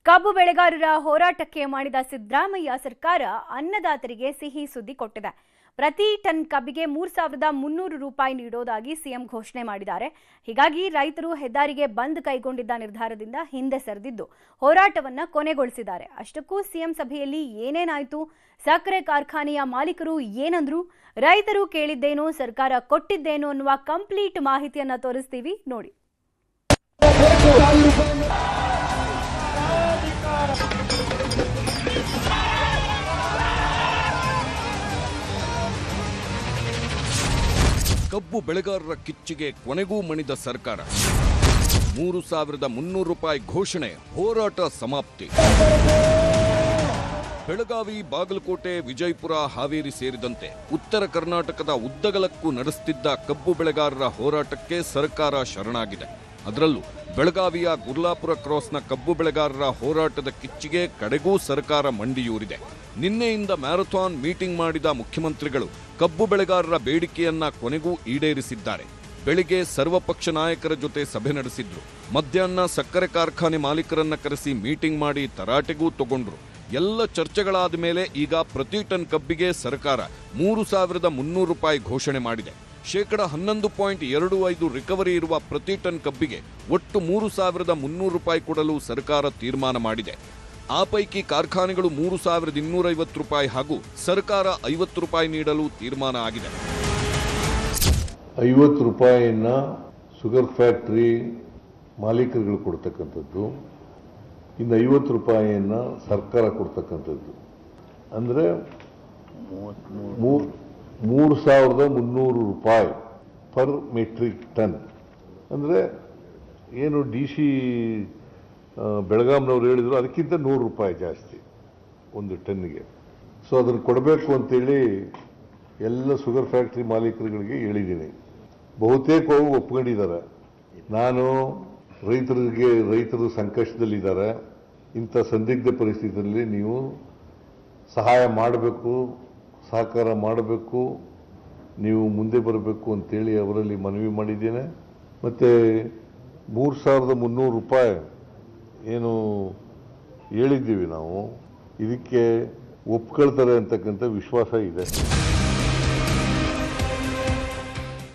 ಕಬ್ಬು ಬೆಳೆಗಾರರ ಹೋರಾಟಕ್ಕೆ ಮಾಡಿದ ಸಿದ್ದರಾಮಯ್ಯ ಸರ್ಕಾರ ಅನ್ನದಾತರಿಗೆ ಸಿಹಿ ಸುದ್ದಿ ಕೊಟ್ಟಿದೆ. ಪ್ರತಿ ಟನ್ ಕಬ್ಬಿಗೆ 3,300 ರೂಪಾಯಿ ನೀಡೋದಾಗಿ ಸಿಎಂ ಘೋಷಣೆ ಮಾಡಿದ್ದಾರೆ. ಹೀಗಾಗಿ ರೈತರು ಹೆದ್ದಾರಿಗೆ ಬಂದ್ ಕೈಗೊಂಡಿದ್ದ ನಿರ್ಧಾರದಿಂದ ಹಿಂದೆ ಸರಿದಿದ್ದು ಹೋರಾಟವನ್ನ ಕೊನೆಗೊಳಿಸಿದ್ದಾರೆ. ಅಷ್ಟಕ್ಕೂ ಸಿಎಂ ಸಭೆಯಲ್ಲಿ ಏನೇನಾಯಿತು, ಸಕ್ಕರೆ ಕಾರ್ಖಾನೆಯ ಮಾಲೀಕರು ಏನಂದ್ರು, ರೈತರು ಕೇಳಿದ್ದೇನೋ ಸರ್ಕಾರ ಕೊಟ್ಟಿದ್ದೇನೋ ಅನ್ನುವ ಕಂಪ್ಲೀಟ್ ಮಾಹಿತಿಯನ್ನ ತೋರಿಸ್ತೀವಿ ನೋಡಿ. ಕಬ್ಬು ಬೆಳೆಗಾರರ ಕಿಚ್ಚಿಗೆ ಕೊನೆಗೂ ಮಣಿದ ಸರ್ಕಾರ. 3,300 ರೂಪಾಯಿ ಘೋಷಣೆ, ಹೋರಾಟ ಸಮಾಪ್ತಿ. ಬೆಳಗಾವಿ, ಬಾಗಲಕೋಟೆ, ವಿಜಯಪುರ, ಹಾವೇರಿ ಸೇರಿದಂತೆ ಉತ್ತರ ಕರ್ನಾಟಕದ ಉದ್ದಗಲಕ್ಕೂ ನಡೆಸುತ್ತಿದ್ದ ಕಬ್ಬು ಬೆಳೆಗಾರರ ಹೋರಾಟಕ್ಕೆ ಸರ್ಕಾರ ಶರಣಾಗಿದೆ. ಅದರಲ್ಲೂ ಬೆಳಗಾವಿಯ ಗುರ್ಲಾಪುರ ಕ್ರಾಸ್ನ ಕಬ್ಬು ಬೆಳೆಗಾರರ ಹೋರಾಟದ ಕಿಚ್ಚಿಗೆ ಕಡೆಗೂ ಸರ್ಕಾರ ಮಂಡಿಯೂರಿದೆ. ನಿನ್ನೆಯಿಂದ ಮ್ಯಾರಥಾನ್ ಮೀಟಿಂಗ್ ಮಾಡಿದ ಮುಖ್ಯಮಂತ್ರಿಗಳು ಕಬ್ಬು ಬೆಳೆಗಾರರ ಬೇಡಿಕೆಯನ್ನ ಕೊನೆಗೂ ಈಡೇರಿಸಿದ್ದಾರೆ. ಬೆಳಿಗ್ಗೆ ಸರ್ವಪಕ್ಷ ನಾಯಕರ ಜೊತೆ ಸಭೆ ನಡೆಸಿದ್ರು. ಮಧ್ಯಾಹ್ನ ಸಕ್ಕರೆ ಕಾರ್ಖಾನೆ ಮಾಲೀಕರನ್ನ ಕರೆಸಿ ಮೀಟಿಂಗ್ ಮಾಡಿ ತರಾಟೆಗೂ ತಗೊಂಡ್ರು. ಎಲ್ಲ ಚರ್ಚೆಗಳಾದ ಮೇಲೆ ಈಗ ಪ್ರತಿ ಟನ್ ಕಬ್ಬಿಗೆ ಸರ್ಕಾರ 3,300 ರೂಪಾಯಿ ಘೋಷಣೆ ಮಾಡಿದೆ. 11.25% ರಿಕವರಿ ಇರುವ ಪ್ರತಿ ಟನ್ ಕಬ್ಬಿಗೆ ಒಟ್ಟು 3,300 ರೂಪಾಯಿ ಕೊಡಲು ಸರ್ಕಾರ ತೀರ್ಮಾನ ಮಾಡಿದೆ. ಆ ಪೈಕಿ ಕಾರ್ಖಾನೆಗಳು 3,250 ರೂಪಾಯಿ ಹಾಗೂ ಸರ್ಕಾರ 50 ರೂಪಾಯಿ ನೀಡಲು ತೀರ್ಮಾನ ಆಗಿದೆ. 50 ರೂಪಾಯಿಯನ್ನ ಶುಗರ್ ಫ್ಯಾಕ್ಟರಿ ಮಾಲೀಕರುಗಳು ಕೊಡ್ತಕ್ಕಂಥದ್ದು, ಇನ್ನು 50 ರೂಪಾಯಿಯನ್ನ ಸರ್ಕಾರ ಕೊಡ್ತಕ್ಕಂಥದ್ದು. ಅಂದರೆ 3,300 ರೂಪಾಯಿ ಪರ್ ಮೆಟ್ರಿಕ್ ಟನ್. ಅಂದರೆ ಏನು DC ಬೆಳಗಾಂನವ್ರು ಹೇಳಿದ್ರು ಅದಕ್ಕಿಂತ 100 ರೂಪಾಯಿ ಜಾಸ್ತಿ ಒಂದು ಟನ್ನಿಗೆ. ಸೊ ಅದನ್ನು ಕೊಡಬೇಕು ಅಂತೇಳಿ ಎಲ್ಲ ಶುಗರ್ ಫ್ಯಾಕ್ಟ್ರಿ ಮಾಲೀಕರುಗಳಿಗೆ ಹೇಳಿದ್ದೀನಿ. ಬಹುತೇಕ ಒಪ್ಕೊಂಡಿದ್ದಾರೆ. ನಾನು ರೈತರು ಸಂಕಷ್ಟದಲ್ಲಿದ್ದಾರೆ, ಇಂಥ ಸಂದಿಗ್ಧ ಪರಿಸ್ಥಿತಿಯಲ್ಲಿ ನೀವು ಸಹಾಯ ಮಾಡಬೇಕು, ಸಹಕಾರ ಮಾಡಬೇಕು, ನೀವು ಮುಂದೆ ಬರಬೇಕು ಅಂತೇಳಿ ಅವರಲ್ಲಿ ಮನವಿ ಮಾಡಿದ್ದೇನೆ. ಮತ್ತು 3,300 ರೂಪಾಯಿ ಏನು ಹೇಳಿದ್ದೀವಿ ನಾವು, ಇದಕ್ಕೆ ಒಪ್ಕೊಳ್ತಾರೆ ಅಂತಕ್ಕಂಥ ವಿಶ್ವಾಸ ಇದೆ.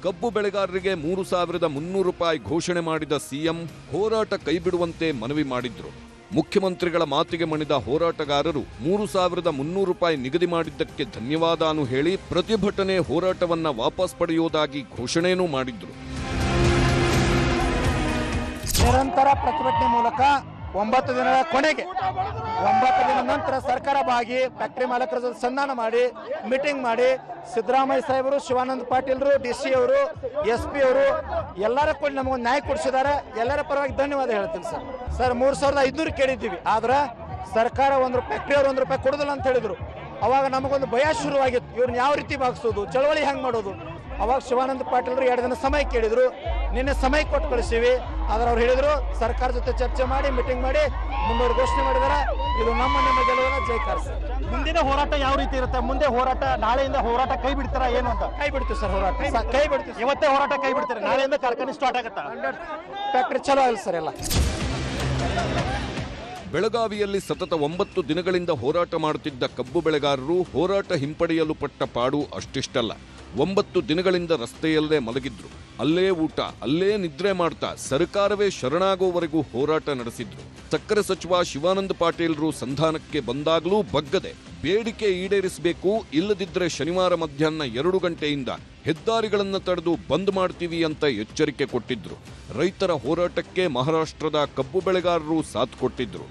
ಕಬ್ಬು ಬೆಳೆಗಾರರಿಗೆ 3,300 ರೂಪಾಯಿ ಘೋಷಣೆ ಮಾಡಿದ ಸಿಎಂ ಹೋರಾಟ ಕೈಬಿಡುವಂತೆ ಮನವಿ ಮಾಡಿದ್ರು. ಮುಖ್ಯಮಂತ್ರಿಗಳ ಮಾತಿಗೆ ಮಣಿದ ಹೋರಾಟಗಾರರು 3,300 ರೂಪಾಯಿ ನಿಗದಿ ಮಾಡಿದ್ದಕ್ಕೆ ಧನ್ಯವಾದ ಹೇಳಿ ಪ್ರತಿಭಟನೆ ಹೋರಾಟವನ್ನ ವಾಪಸ್ ಪಡೆಯುವುದಾಗಿ ಘೋಷಣೆಯೂ ಮಾಡಿದ್ರು. ನಿರಂತರ ಪ್ರತಿಭಟನೆ ಮೂಲಕ 9 ದಿನಗಳ ಕೊನೆಗೆ 9 ದಿನದ ನಂತರ ಸರ್ಕಾರ ಭಾಗಿ ಫ್ಯಾಕ್ಟರಿ ಮಾಲೀಕರ ಜೊತೆ ಸಂಧಾನ ಮಾಡಿ ಮೀಟಿಂಗ್ ಮಾಡಿ ಸಿದ್ದರಾಮಯ್ಯ ಸಾಹೇಬರು, ಶಿವಾನಂದ ಪಾಟೀಲ್ರು, DC ಅವರು, SP ಅವರು ಎಲ್ಲರ ಕೂಡ ನಮಗೊಂದು ನ್ಯಾಯ ಕೊಡಿಸಿದ್ದಾರೆ. ಎಲ್ಲರ ಪರವಾಗಿ ಧನ್ಯವಾದ ಹೇಳ್ತೀನಿ ಸರ್. 3,500 ಕೇಳಿದ್ದೀವಿ, ಆದ್ರೆ ಸರ್ಕಾರ ಫ್ಯಾಕ್ಟರಿ ಅವರು 1 ರೂಪಾಯಿ ಕೊಡೋದಿಲ್ಲ ಅಂತ ಹೇಳಿದ್ರು. ಅವಾಗ ನಮಗೊಂದು ಭಯ ಶುರುವಾಗಿತ್ತು, ಇವ್ರನ್ನ ಯಾವ ರೀತಿ ಭಾಗಿಸೋದು, ಚಳವಳಿ ಹೆಂಗೆ ಮಾಡೋದು. ಅವಾಗ ಶಿವಾನಂದ ಪಾಟೀಲ್ರು 2 ದಿನ ಸಮಯ ಕೇಳಿದ್ರು. ನಿನ್ನೆ ಸಮಯ ಕೊಟ್ಟು ಕಳಿಸಿವಿ. ಆದ್ರೆ ಅವ್ರು ಹೇಳಿದ್ರು ಸರ್ಕಾರ ಜೊತೆ ಚರ್ಚೆ ಮಾಡಿ ಮೀಟಿಂಗ್ ಮಾಡಿ ಮುಂದೂರು ಘೋಷಣೆ ಮಾಡಿದಾರೆ. ಇದು ನಿಮ್ಮ ಗೆಲುವಿನ ಜೈಕಾರ. ಮುಂದಿನ ಹೋರಾಟ ಯಾವ ರೀತಿ ಇರುತ್ತೆ? ಮುಂದೆ ಹೋರಾಟ, ನಾಳೆಯಿಂದ ಹೋರಾಟ ಕೈ ಬಿಡ್ತಾರ ಏನು ಅಂತ? ಕೈ ಬಿಡ್ತೀವಿ ಸರ್, ಹೋರಾಟ ಕೈ ಬಿಡ್ತೀವಿ. ಇವತ್ತೇ ಹೋರಾಟ ಕೈ ಬಿಡ್ತಾರೆ, ನಾಳೆಯಿಂದ ಕಾರ್ಖಾನೆ ಸ್ಟಾರ್ಟ್ ಆಗುತ್ತಾ? ಫ್ಯಾಕ್ಟರಿ ಚಲೋ ಆಗಿಲ್ಲ ಸರ್ ಎಲ್ಲ. ಬೆಳಗಾವಿಯಲ್ಲಿ ಸತತ 9 ದಿನಗಳಿಂದ ಹೋರಾಟ ಮಾಡುತ್ತಿದ್ದ ಕಬ್ಬು ಬೆಳೆಗಾರರು ಹೋರಾಟ ಹಿಂಪಡೆಯಲು ಪಟ್ಟ ಪಾಡು ಅಷ್ಟಿಷ್ಟಲ್ಲ. 9 ದಿನಗಳಿಂದ ರಸ್ತೆಯಲ್ಲೇ ಮಲಗಿದ್ರು, ಅಲ್ಲೇ ಊಟ, ಅಲ್ಲೇ ನಿದ್ರೆ ಮಾಡ್ತಾ ಸರ್ಕಾರವೇ ಶರಣಾಗೋವರೆಗೂ ಹೋರಾಟ ನಡೆಸಿದ್ರು. ಸಕ್ಕರೆ ಸಚಿವ ಶಿವಾನಂದ ಪಾಟೀಲ್ರು ಸಂಧಾನಕ್ಕೆ ಬಂದಾಗಲೂ ಬಗ್ಗದೆ ಬೇಡಿಕೆ ಈಡೇರಿಸಬೇಕು, ಇಲ್ಲದಿದ್ದರೆ ಶನಿವಾರ ಮಧ್ಯಾಹ್ನ 2 ಗಂಟೆಯಿಂದ ಹೆದ್ದಾರಿಗಳನ್ನು ತಡೆದು ಬಂದ್ ಮಾಡ್ತೀವಿ ಅಂತ ಎಚ್ಚರಿಕೆ ಕೊಟ್ಟಿದ್ರು. ರೈತರ ಹೋರಾಟಕ್ಕೆ ಮಹಾರಾಷ್ಟ್ರದ ಕಬ್ಬು ಬೆಳೆಗಾರರು ಸಾಥ್ ಕೊಟ್ಟಿದ್ರು.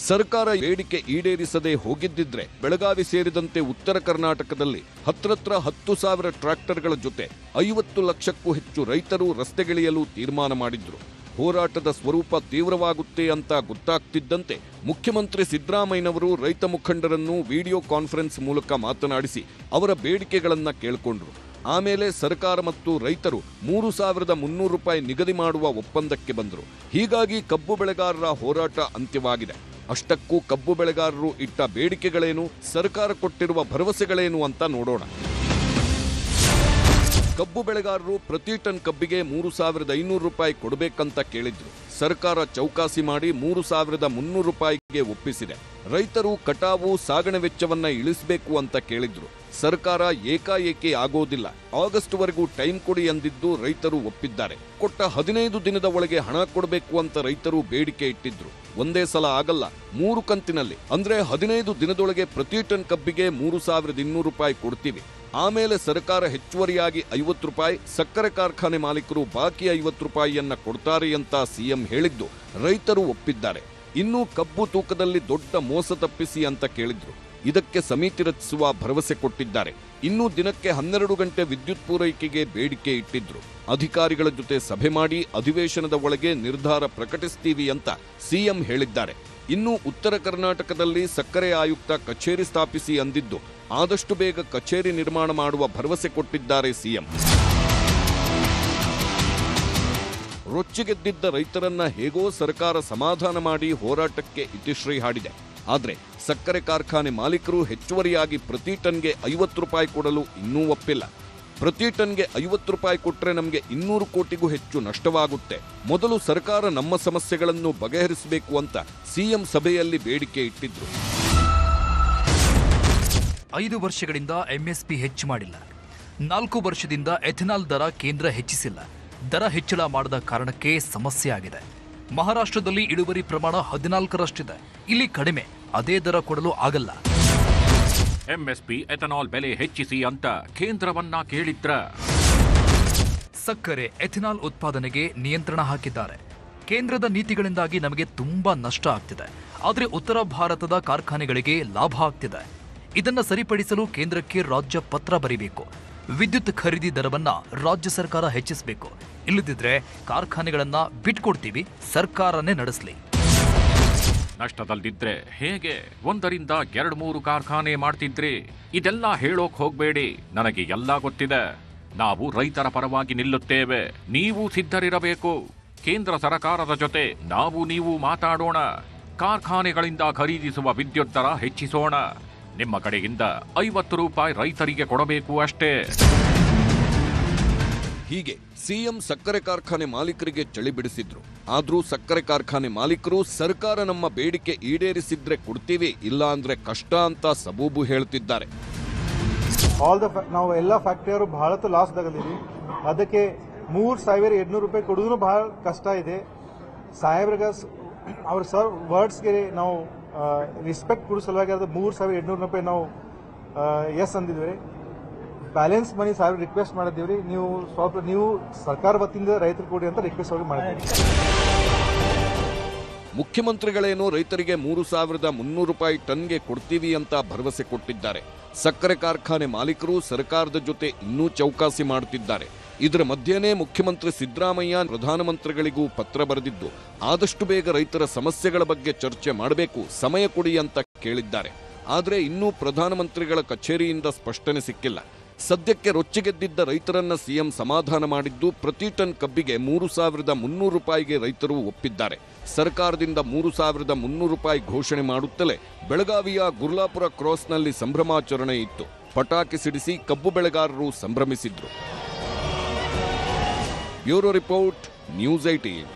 ಸರ್ಕಾರ ಬೇಡಿಕೆ ಈಡೇರಿಸದೆ ಹೋಗಿದ್ದಿದ್ರೆ ಬೆಳಗಾವಿ ಸೇರಿದಂತೆ ಉತ್ತರ ಕರ್ನಾಟಕದಲ್ಲಿ ಹತ್ರ 10,000 ಟ್ರ್ಯಾಕ್ಟರ್ಗಳ ಜೊತೆ 50 ಲಕ್ಷಕ್ಕೂ ಹೆಚ್ಚು ರೈತರು ರಸ್ತೆಗಿಳಿಯಲು ತೀರ್ಮಾನ ಮಾಡಿದ್ರು. ಹೋರಾಟದ ಸ್ವರೂಪ ತೀವ್ರವಾಗುತ್ತೆ ಅಂತ ಗೊತ್ತಾಗ್ತಿದ್ದಂತೆ ಮುಖ್ಯಮಂತ್ರಿ ಸಿದ್ದರಾಮಯ್ಯನವರು ರೈತ ಮುಖಂಡರನ್ನು ವಿಡಿಯೋ ಕಾನ್ಫರೆನ್ಸ್ ಮೂಲಕ ಮಾತನಾಡಿಸಿ ಅವರ ಬೇಡಿಕೆಗಳನ್ನ ಕೇಳಿಕೊಂಡ್ರು. ಆಮೇಲೆ ಸರ್ಕಾರ ಮತ್ತು ರೈತರು 3,300 ರೂಪಾಯಿ ನಿಗದಿ ಮಾಡುವ ಒಪ್ಪಂದಕ್ಕೆ ಬಂದರು. ಹೀಗಾಗಿ ಕಬ್ಬು ಬೆಳೆಗಾರರ ಹೋರಾಟ ಅಂತ್ಯವಾಗಿದೆ. ಅಷ್ಟಕ್ಕೂ ಕಬ್ಬು ಬೆಳೆಗಾರರು ಇಟ್ಟ ಬೇಡಿಕೆಗಳೇನು, ಸರ್ಕಾರ ಕೊಟ್ಟಿರುವ ಭರವಸೆಗಳೇನು ಅಂತ ನೋಡೋಣ. ಕಬ್ಬು ಬೆಳೆಗಾರರು ಪ್ರತಿ ಟನ್ ಕಬ್ಬಿಗೆ 3,500 ರೂಪಾಯಿ ಕೊಡಬೇಕಂತ ಕೇಳಿದ್ರು. ಸರ್ಕಾರ ಚೌಕಾಸಿ ಮಾಡಿ 3,300 ರೂಪಾಯಿಗೆ ಒಪ್ಪಿಸಿದೆ. ರೈತರು ಕಟಾವು ಸಾಗಣೆ ವೆಚ್ಚವನ್ನ ಇಳಿಸಬೇಕು ಅಂತ ಕೇಳಿದ್ರು. ಸರ್ಕಾರ ಏಕಾಏಕಿ ಆಗೋದಿಲ್ಲ, ಆಗಸ್ಟ್ವರೆಗೂ ಟೈಮ್ ಕೊಡಿ ಎಂದಿದ್ದು ರೈತರು ಒಪ್ಪಿದ್ದಾರೆ. ಕೊಟ್ಟ 15 ದಿನದ ಒಳಗೆ ಹಣ ಕೊಡಬೇಕು ಅಂತ ರೈತರು ಬೇಡಿಕೆ ಇಟ್ಟಿದ್ರು. ಒಂದೇ ಸಲ ಆಗಲ್ಲ, 3 ಕಂತಿನಲ್ಲಿ, ಅಂದ್ರೆ 15 ದಿನದೊಳಗೆ ಪ್ರತಿ ಟನ್ ಕಬ್ಬಿಗೆ 3,200 ರೂಪಾಯಿ ಕೊಡ್ತೀವಿ. ಆಮೇಲೆ ಸರ್ಕಾರ ಹೆಚ್ಚುವರಿಯಾಗಿ 50 ರೂಪಾಯಿ, ಸಕ್ಕರೆ ಕಾರ್ಖಾನೆ ಮಾಲೀಕರು ಬಾಕಿ 50 ರೂಪಾಯಿಯನ್ನ ಕೊಡ್ತಾರೆ ಅಂತ ಸಿಎಂ ಹೇಳಿದ್ದು ರೈತರು ಒಪ್ಪಿದ್ದಾರೆ. ಇನ್ನು ಕಬ್ಬು ತೂಕದಲ್ಲಿ ದೊಡ್ಡ ಮೋಸ ತಪ್ಪಿಸಿ ಅಂತ ಕೇಳಿದ್ರು. ಇದಕ್ಕೆ ಸಮಿತಿ ರಚಿಸುವ ಭರವಸೆ ಕೊಟ್ಟಿದ್ದಾರೆ. ಇನ್ನೂ ದಿನಕ್ಕೆ 12 ಗಂಟೆ ವಿದ್ಯುತ್ ಪೂರೈಕೆಗೆ ಬೇಡಿಕೆ ಇಟ್ಟಿದ್ರು. ಅಧಿಕಾರಿಗಳ ಜೊತೆ ಸಭೆ ಮಾಡಿ ಅಧಿವೇಶನದ ಒಳಗೆ ನಿರ್ಧಾರ ಪ್ರಕಟಿಸ್ತೀವಿ ಅಂತ ಸಿಎಂ ಹೇಳಿದ್ದಾರೆ. ಇನ್ನು ಉತ್ತರ ಕರ್ನಾಟಕದಲ್ಲಿ ಸಕ್ಕರೆ ಆಯುಕ್ತ ಕಚೇರಿ ಸ್ಥಾಪಿಸಿ ಅಂದಿದ್ದು ಆದಷ್ಟು ಬೇಗ ಕಚೇರಿ ನಿರ್ಮಾಣ ಮಾಡುವ ಭರವಸೆ ಕೊಟ್ಟಿದ್ದಾರೆ ಸಿಎಂ. ರೊಚ್ಚಿಗೆದ್ದಿದ್ದ ರೈತರನ್ನ ಹೇಗೋ ಸರ್ಕಾರ ಸಮಾಧಾನ ಮಾಡಿ ಹೋರಾಟಕ್ಕೆ ಇತಿಶ್ರೀ ಹಾಡಿದೆ. ಆದರೆ ಸಕ್ಕರೆ ಕಾರ್ಖಾನೆ ಮಾಲೀಕರು ಹೆಚ್ಚುವರಿಯಾಗಿ ಪ್ರತಿ ಟನ್ಗೆ 50 ರೂಪಾಯಿ ಕೊಡಲು ಇನ್ನೂ ಒಪ್ಪಿಲ್ಲ. ಪ್ರತಿ ಟನ್ಗೆ 50 ರೂಪಾಯಿ ಕೊಟ್ಟರೆ ನಮಗೆ 200 ಕೋಟಿಗೂ ಹೆಚ್ಚು ನಷ್ಟವಾಗುತ್ತೆ. ಮೊದಲು ಸರ್ಕಾರ ನಮ್ಮ ಸಮಸ್ಯೆಗಳನ್ನು ಬಗೆಹರಿಸಬೇಕು ಅಂತ ಸಿಎಂ ಸಭೆಯಲ್ಲಿ ಬೇಡಿಕೆ ಇಟ್ಟಿದ್ರು. 5 ವರ್ಷಗಳಿಂದ ಎಂಎಸ್ಪಿ ಹೆಚ್ಚು ಮಾಡಿಲ್ಲ. 4 ವರ್ಷದಿಂದ ಎಥೆನಾಲ್ ದರ ಕೇಂದ್ರ ಹೆಚ್ಚಿಸಿಲ್ಲ. ದರ ಹೆಚ್ಚಳ ಮಾಡದ ಕಾರಣಕ್ಕೆ ಸಮಸ್ಯೆ ಆಗಿದೆ. ಮಹಾರಾಷ್ಟ್ರದಲ್ಲಿ ಇಳುವರಿ ಪ್ರಮಾಣ 14ರಷ್ಟಿದೆ. ಇಲ್ಲಿ ಕಡಿಮೆ, ಅದೇ ದರ ಕೊಡಲು ಆಗಲ್ಲ. ಎಂಎಸ್ಪಿ ಎಥೆನಾಲ್ ಬೆಲೆ ಹೆಚ್ಚಿಸಿ ಅಂತ ಕೇಂದ್ರವನ್ನ ಕೇಳಿದ್ರ. ಸಕ್ಕರೆ ಎಥೆನಾಲ್ ಉತ್ಪಾದನೆಗೆ ನಿಯಂತ್ರಣ ಹಾಕಿದ್ದಾರೆ. ಕೇಂದ್ರದ ನೀತಿಗಳಿಂದಾಗಿ ನಮಗೆ ತುಂಬಾ ನಷ್ಟ ಆಗ್ತಿದೆ. ಆದರೆ ಉತ್ತರ ಭಾರತದ ಕಾರ್ಖಾನೆಗಳಿಗೆ ಲಾಭ ಆಗ್ತಿದೆ. ಇದನ್ನ ಸರಿಪಡಿಸಲು ಕೇಂದ್ರಕ್ಕೆ ರಾಜ್ಯ ಪತ್ರ ಬರೀಬೇಕು. ವಿದ್ಯುತ್ ಖರೀದಿ ದರವನ್ನ ರಾಜ್ಯ ಸರ್ಕಾರ ಹೆಚ್ಚಿಸಬೇಕು. ಇಲ್ಲದಿದ್ರೆ ಕಾರ್ಖಾನೆಗಳನ್ನ ಬಿಟ್ಕೊಡ್ತೀವಿ, ಸರ್ಕಾರನೇ ನಡೆಸಲಿ. ನಷ್ಟದಲ್ಲಿದ್ರೆ ಹೇಗೆ 1ರಿಂದ 2-3 ಕಾರ್ಖಾನೆ ಮಾಡ್ತಿದ್ರಿ? ಇದೆಲ್ಲ ಹೇಳೋಕ್ ಹೋಗ್ಬೇಡಿ, ನನಗೆ ಎಲ್ಲ ಗೊತ್ತಿದೆ. ನಾವು ರೈತರ ಪರವಾಗಿ ನಿಲ್ಲುತ್ತೇವೆ, ನೀವು ಸಿದ್ಧರಿರಬೇಕು. ಕೇಂದ್ರ ಸರ್ಕಾರದ ಜೊತೆ ನೀವು ಮಾತಾಡೋಣ. ಕಾರ್ಖಾನೆಗಳಿಂದ ಖರೀದಿಸುವ ವಿದ್ಯುತ್ ದರ ಹೆಚ್ಚಿಸೋಣ. ನಿಮ್ಮ ಕಡೆಯಿಂದ 50 ರೂಪಾಯಿ ರೈತರಿಗೆ ಕೊಡಬೇಕು ಅಷ್ಟೇ. ಹೀಗೆ ಸಿಎಂ ಸಕ್ಕರೆ ಕಾರ್ಖಾನೆ ಮಾಲೀಕರಿಗೆ ಚಳಿ ಬಿಡಿಸಿದ್ರು. ಆದ್ರೂ ಸಕ್ಕರೆ ಕಾರ್ಖಾನೆ ಮಾಲೀಕರು ಸರ್ಕಾರ ನಮ್ಮ ಬೇಡಿಕೆ ಈಡೇರಿಸಿದ್ರೆ ಕೊಡ್ತೀವಿ, ಇಲ್ಲ ಅಂದ್ರೆ ಕಷ್ಟ ಅಂತ ಸಬೂಬು ಹೇಳ್ತಿದ್ದಾರೆ. ನಾವು ಎಲ್ಲ ಫ್ಯಾಕ್ಟರಿಯವರು ಬಹಳಷ್ಟು ಲಾಸ್ ತಗಲಿದ್ವಿ. ಅದಕ್ಕೆ 3,200 ರೂಪಾಯಿ ಕೊಡೋದು ಬಹಳ ಕಷ್ಟ ಇದೆ. ಸಾಹೇಬ್ರಿಗೆ ಅವ್ರ ಸರ್ ವರ್ಡ್ಸ್ಗೆ ನಾವು ರಿಸ್ಪೆಕ್ಟ್ ಕೊಡೋ ಸಲುವಾಗಿ ಅದು 3,200 ರೂಪಾಯಿ ನಾವು ಎಸ್ ಅಂದಿದ್ವಿ. ಬ್ಯಾಲೆನ್ಸ್ ಮನಿ ಸಾಹೇಬ್ ರಿಕ್ವೆಸ್ಟ್ ಮಾಡಿದ್ದೀವಿ. ನೀವು ಸರ್ಕಾರ ವತಿಯಿಂದ ರೈತರು ಕೊಡಿ ಅಂತ ರಿಕ್ವೆಸ್ಟ್ ಅವ್ರಿಗೆ ಮಾಡಿದ್ದೀವಿ. ಮುಖ್ಯಮಂತ್ರಿಗಳೇನೋ ರೈತರಿಗೆ 3,300 ರೂಪಾಯಿ ಟನ್ಗೆ ಕೊಡ್ತೀವಿ ಅಂತ ಭರವಸೆ ಕೊಟ್ಟಿದ್ದಾರೆ. ಸಕ್ಕರೆ ಕಾರ್ಖಾನೆ ಮಾಲೀಕರು ಸರ್ಕಾರದ ಜೊತೆ ಇನ್ನೂ ಚೌಕಾಸಿ ಮಾಡುತ್ತಿದ್ದಾರೆ. ಇದರ ಮಧ್ಯೆನೇ ಮುಖ್ಯಮಂತ್ರಿ ಸಿದ್ದರಾಮಯ್ಯ ಪ್ರಧಾನಮಂತ್ರಿಗಳಿಗೂ ಪತ್ರ ಬರೆದಿದ್ದು ಆದಷ್ಟು ಬೇಗ ರೈತರ ಸಮಸ್ಯೆಗಳ ಬಗ್ಗೆ ಚರ್ಚೆ ಮಾಡಬೇಕು, ಸಮಯ ಕೊಡಿ ಅಂತ ಕೇಳಿದ್ದಾರೆ. ಆದರೆ ಇನ್ನೂ ಪ್ರಧಾನಮಂತ್ರಿಗಳ ಕಚೇರಿಯಿಂದ ಸ್ಪಷ್ಟನೆ ಸಿಕ್ಕಿಲ್ಲ. ಸದ್ಯಕ್ಕೆ ರೊಚ್ಚಿಗೆದ್ದಿದ್ದ ರೈತರನ್ನ ಸಿಎಂ ಸಮಾಧಾನ ಮಾಡಿದ್ದು ಪ್ರತಿ ಟನ್ ಕಬ್ಬಿಗೆ 3,300 ರೂಪಾಯಿಗೆ ರೈತರು ಒಪ್ಪಿದ್ದಾರೆ. ಸರ್ಕಾರದಿಂದ 3,300 ರೂಪಾಯಿ ಘೋಷಣೆ ಮಾಡುತ್ತಲೇ ಬೆಳಗಾವಿಯ ಗುರ್ಲಾಪುರ ಕ್ರಾಸ್ನಲ್ಲಿ ಸಂಭ್ರಮಾಚರಣೆ ಇತ್ತು. ಪಟಾಕಿ ಸಿಡಿಸಿ ಕಬ್ಬು ಬೆಳೆಗಾರರು ಸಂಭ್ರಮಿಸಿದ್ರು. Bureau report, news 18.